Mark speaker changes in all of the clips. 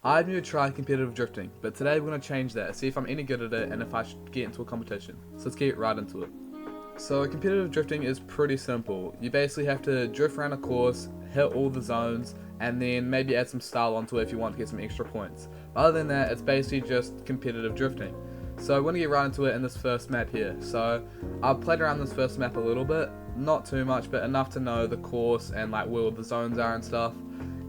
Speaker 1: I'm new to try competitive drifting, but today we're going to change that, see if I'm any good at it and if I should get into a competition. So let's get right into it. So competitive drifting is pretty simple. You basically have to drift around a course, hit all the zones, and then maybe add some style onto it if you want to get some extra points. But other than that, it's basically just competitive drifting. So I'm going to get right into it in this first map here. So I've played around this first map a little bit, not too much, but enough to know the course and like where all the zones are and stuff.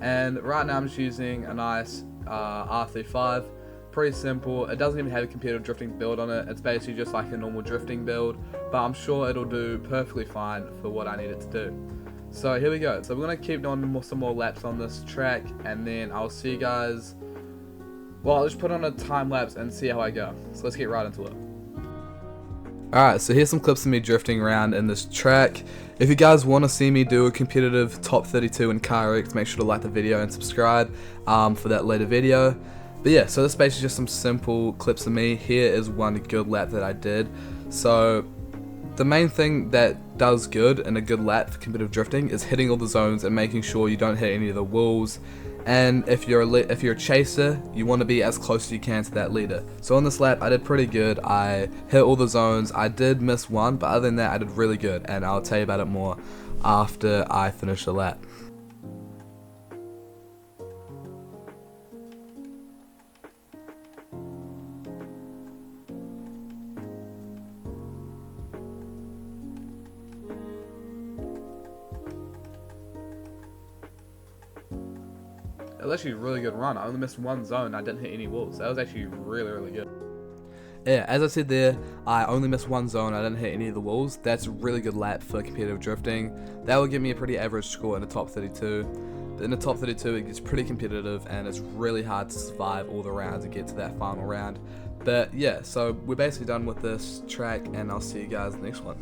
Speaker 1: And right now I'm just using a nice R35. Pretty simple. It doesn't even have a competitive drifting build on it. It's basically just like a normal drifting build, but I'm sure it'll do perfectly fine for what I need it to do. So here we go. So we're going to keep doing some more laps on this track, and then I'll see you guys. Well, I'll just put on a time lapse and see how I go. So let's get right into it. Alright, so here's some clips of me drifting around in this track. If you guys want to see me do a competitive top 32 in car wrecks, make sure to like the video and subscribe for that later video. But yeah, so this is basically just some simple clips of me. Here is one good lap that I did. So the main thing that does good in a good lap for competitive drifting is hitting all the zones and making sure you don't hit any of the walls. And if you're a chaser, you want to be as close as you can to that leader. So on this lap, I did pretty good. I hit all the zones. I did miss one, but other than that, I did really good. And I'll tell you about it more after I finish the lap. It was actually a really good run. I only missed one zone. I didn't hit any walls. That was actually really good. Yeah, as I said there, I only missed one zone. I didn't hit any of the walls. That's a really good lap for competitive drifting. That will give me a pretty average score in the top 32. But in the top 32, it gets pretty competitive, and it's really hard to survive all the rounds and get to that final round. But yeah, so we're basically done with this track, and I'll see you guys in the next one.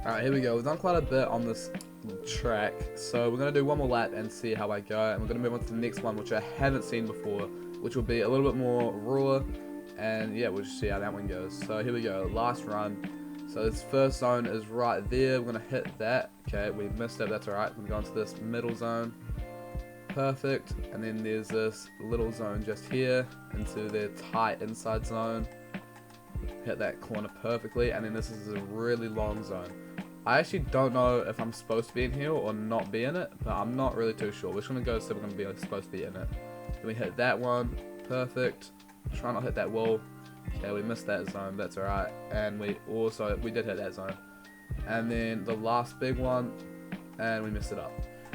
Speaker 1: Alright, here we go. We've done quite a bit on this track, so we're going to do one more lap and see how I go, and we're going to move on to the next one, which I haven't seen before, which will be a little bit more raw, and yeah, we'll just see how that one goes. So here we go, last run. So this first zone is right there. We're going to hit that. Okay, we missed it, that's alright. We're going to go into this middle zone. Perfect. And then there's this little zone just here into their tight inside zone. Hit that corner perfectly, and then this is a really long zone. I actually don't know if I'm supposed to be in here or not be in it, but I'm not really too sure. We're just going to go so we're going to be supposed to be in it. Then we hit that one. Perfect. Try not to hit that wall. Okay, we missed that zone. That's alright. And we did hit that zone. And then the last big one, and we messed it up.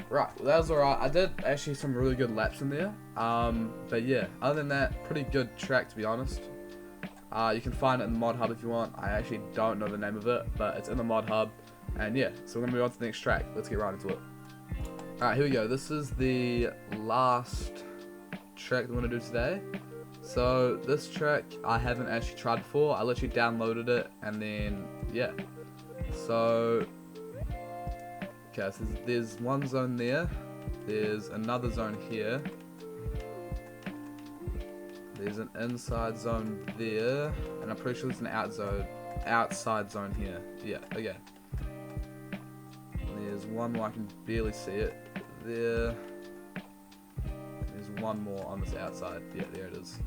Speaker 1: Right, well, that was alright. I did actually some really good laps in there. But yeah, other than that, pretty good track to be honest. You can find it in the mod hub if you want. I actually don't know the name of it, but it's in the mod hub. And yeah, so we're going to move on to the next track. Let's get right into it. Alright, here we go. This is the last track that we're going to do today. So this track I haven't actually tried before. I literally downloaded it and then, yeah. So, okay, so there's one zone there. There's another zone here. There's an inside zone there, and I'm pretty sure there's an outside zone here. Yeah, okay. And there's one more, I can barely see it. There. And there's one more on this outside. Yeah, there it is.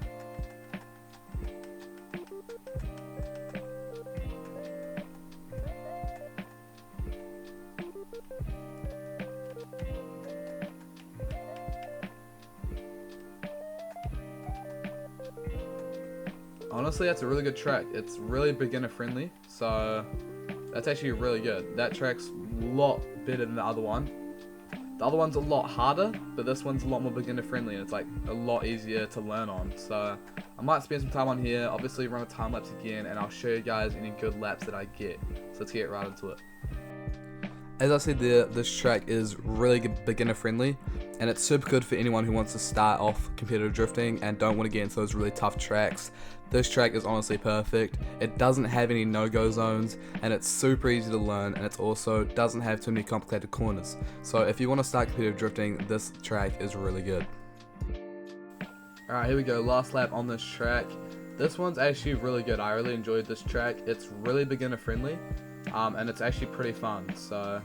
Speaker 1: Honestly, that's a really good track. It's really beginner friendly, so that's actually really good. That track's a lot better than the other one. The other one's a lot harder, but this one's a lot more beginner friendly, and it's like a lot easier to learn on. So I might spend some time on here, obviously run a time lapse again, and I'll show you guys any good laps that I get. So let's get right into it. As I said there, this track is really beginner friendly, and it's super good for anyone who wants to start off competitive drifting and don't want to get into those really tough tracks. This track is honestly perfect. It doesn't have any no-go zones, and it's super easy to learn, and it also doesn't have too many complicated corners. So if you want to start competitive drifting, this track is really good. Alright, here we go, last lap on this track. This one's actually really good. I really enjoyed this track. It's really beginner friendly. And it's actually pretty fun, so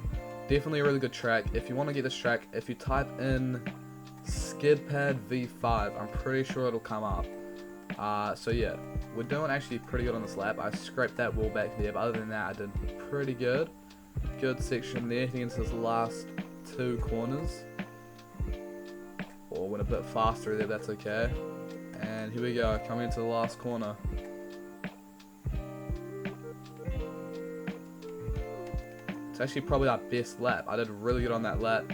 Speaker 1: definitely a really good track. If you want to get this track, if you type in Skidpad V5, I'm pretty sure it'll come up. So yeah, we're doing actually pretty good on this lap. I scraped that wall back there, but other than that, I did pretty good. Good section there, heading into this last 2 corners. Or went a bit faster there, that's okay. And here we go, coming into the last corner. It's actually probably our best lap. I did really good on that lap.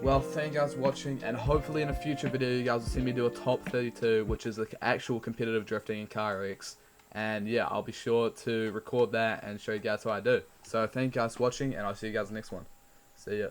Speaker 1: Well, thank you guys for watching, and hopefully in a future video you guys will see me do a top 32, which is the actual competitive drifting in car wrecks. And yeah, I'll be sure to record that and show you guys what I do. So thank you guys for watching, and I'll see you guys next one. See ya.